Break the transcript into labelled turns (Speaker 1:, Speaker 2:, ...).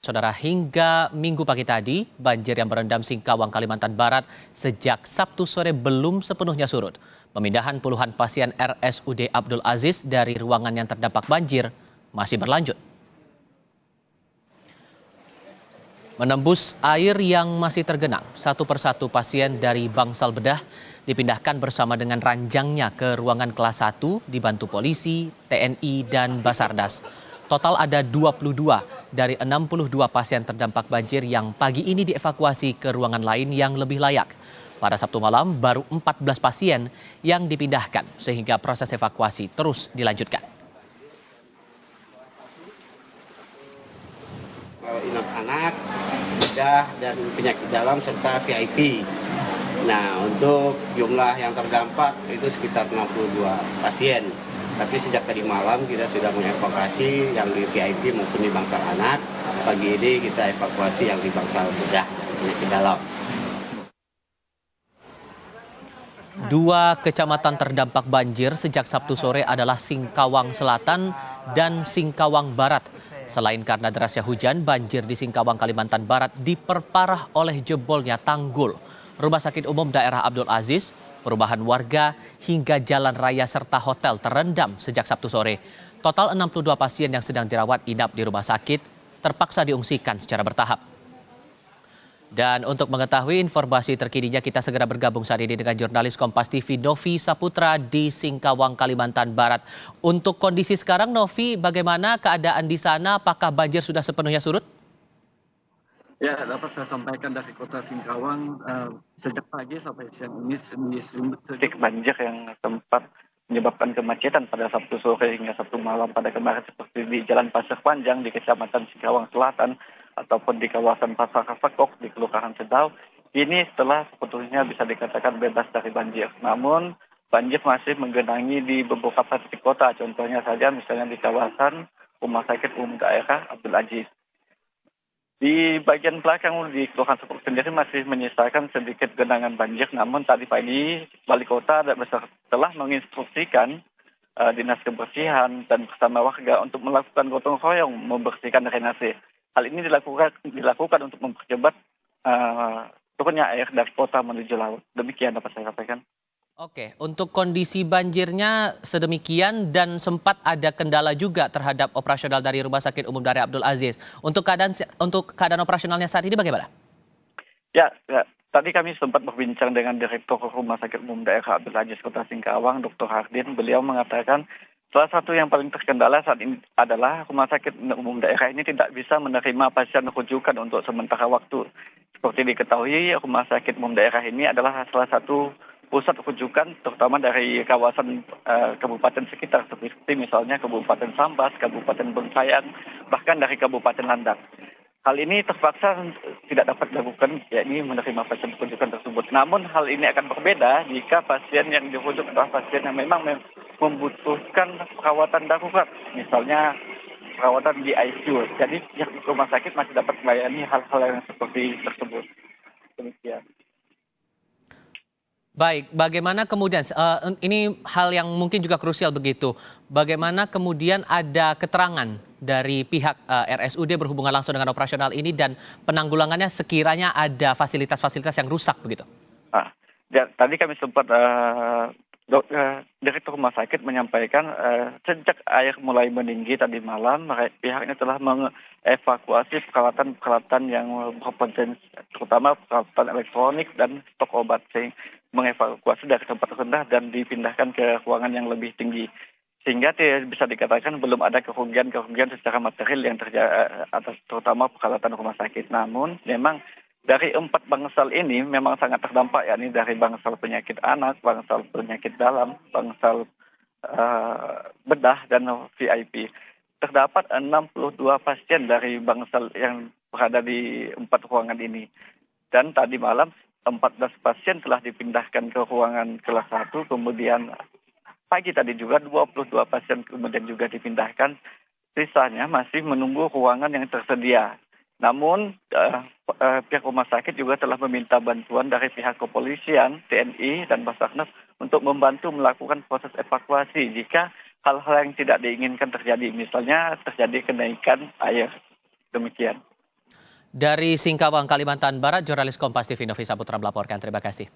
Speaker 1: Saudara, hingga Minggu pagi tadi, banjir yang merendam Singkawang, Kalimantan Barat sejak Sabtu sore belum sepenuhnya surut. Pemindahan puluhan pasien RSUD Abdul Aziz dari ruangan yang terdampak banjir masih berlanjut. Menembus air yang masih tergenang, satu persatu pasien dari bangsal bedah dipindahkan bersama dengan ranjangnya ke ruangan kelas 1 dibantu polisi, TNI, dan Basarnas. Total ada 22 dari 62 pasien terdampak banjir yang pagi ini dievakuasi ke ruangan lain yang lebih layak. Pada Sabtu malam baru 14 pasien yang dipindahkan sehingga proses evakuasi terus dilanjutkan.
Speaker 2: Inap anak, bedah, dan penyakit dalam serta VIP. Nah, untuk jumlah yang terdampak itu sekitar 62 pasien. Tapi sejak tadi malam kita sudah mengevakuasi yang di VIP maupun di bangsal anak. Pagi ini kita evakuasi yang di bangsal bedah, penyakit dalam.
Speaker 1: Dua kecamatan terdampak banjir sejak Sabtu sore adalah Singkawang Selatan dan Singkawang Barat. Selain karena derasnya hujan, banjir di Singkawang, Kalimantan Barat diperparah oleh jebolnya tanggul Rumah Sakit Umum Daerah Abdul Aziz, perumahan warga, hingga jalan raya serta hotel terendam sejak Sabtu sore. Total 62 pasien yang sedang dirawat inap di rumah sakit terpaksa diungsikan secara bertahap. Dan untuk mengetahui informasi terkininya, kita segera bergabung saat ini dengan jurnalis Kompas TV Novi Saputra di Singkawang, Kalimantan Barat. Untuk kondisi sekarang, Novi, bagaimana keadaan di sana? Apakah banjir sudah sepenuhnya surut?
Speaker 3: Ya, dapat saya sampaikan dari kota Singkawang, sejak pagi sampai siang ini titik banjir yang sempat menyebabkan kemacetan pada Sabtu sore hingga Sabtu malam pada kemarin seperti di Jalan Pasir Panjang di Kecamatan Singkawang Selatan ataupun di kawasan Pasar Sekok di Kelurahan Sedau. Ini setelah sebetulnya bisa dikatakan bebas dari banjir. Namun banjir masih menggenangi di beberapa titik kota, contohnya saja misalnya di kawasan Rumah Sakit Umum Daerah Abdul Aziz. Di bagian belakang di Kelurahan Sekok sendiri masih menyisakan sedikit genangan banjir, namun tadi pagi Wali Kota telah menginstruksikan Dinas Kebersihan dan bersama warga untuk melakukan gotong royong membersihkan drainase. Hal ini dilakukan untuk mempercepat turunnya air dari kota menuju laut. Demikian dapat saya sampaikan.
Speaker 1: Oke, untuk kondisi banjirnya sedemikian dan sempat ada kendala juga terhadap operasional dari Rumah Sakit Umum Daerah Abdul Aziz. Untuk keadaan operasionalnya saat ini bagaimana?
Speaker 3: Ya, tadi kami sempat berbincang dengan Direktur Rumah Sakit Umum Daerah Abdul Aziz Kota Singkawang, Dr. Hardin. Beliau mengatakan salah satu yang paling terkendala saat ini adalah Rumah Sakit Umum Daerah ini tidak bisa menerima pasien rujukan untuk sementara waktu. Seperti diketahui, Rumah Sakit Umum Daerah ini adalah salah satu pusat rujukan terutama dari kawasan kabupaten sekitar seperti misalnya Kabupaten Sambas, Kabupaten Bengkayang, bahkan dari Kabupaten Landang. Hal ini terpaksa tidak dapat dilakukan, yakni menerima pasien rujukan tersebut. Namun hal ini akan berbeda jika pasien yang dirujuk adalah pasien yang memang membutuhkan perawatan darurat, misalnya perawatan di ICU. Jadi pihak rumah sakit masih dapat melayani hal-hal yang seperti tersebut. Demikian.
Speaker 1: Baik, bagaimana kemudian, ini hal yang mungkin juga krusial begitu, bagaimana kemudian ada keterangan dari pihak RSUD berhubungan langsung dengan operasional ini dan penanggulangannya sekiranya ada fasilitas-fasilitas yang rusak begitu?
Speaker 3: Tadi kami sempat Direktur Rumah Sakit menyampaikan sejak air mulai meninggi tadi malam, pihaknya telah mengevakuasi peralatan-peralatan yang berpotensi, terutama peralatan elektronik dan stok obat, mengevakuasi dari tempat rendah dan dipindahkan ke ruangan yang lebih tinggi. Sehingga bisa dikatakan belum ada kerugian secara material yang terjadi atas terutama peralatan rumah sakit. Namun memang dari 4 bangsal ini memang sangat terdampak, yakni dari bangsal penyakit anak, bangsal penyakit dalam, bangsal bedah, dan VIP. Terdapat 62 pasien dari bangsal yang berada di 4 ruangan ini. Dan tadi malam 14 pasien telah dipindahkan ke ruangan kelas 1, kemudian pagi tadi juga 22 pasien kemudian juga dipindahkan. Sisanya masih menunggu ruangan yang tersedia. Namun pihak rumah sakit juga telah meminta bantuan dari pihak kepolisian, TNI, dan Basarnas untuk membantu melakukan proses evakuasi jika hal-hal yang tidak diinginkan terjadi. Misalnya terjadi kenaikan air. Demikian.
Speaker 1: Dari Singkawang, Kalimantan Barat, jurnalis Kompas TV Novi Saputra melaporkan. Terima kasih.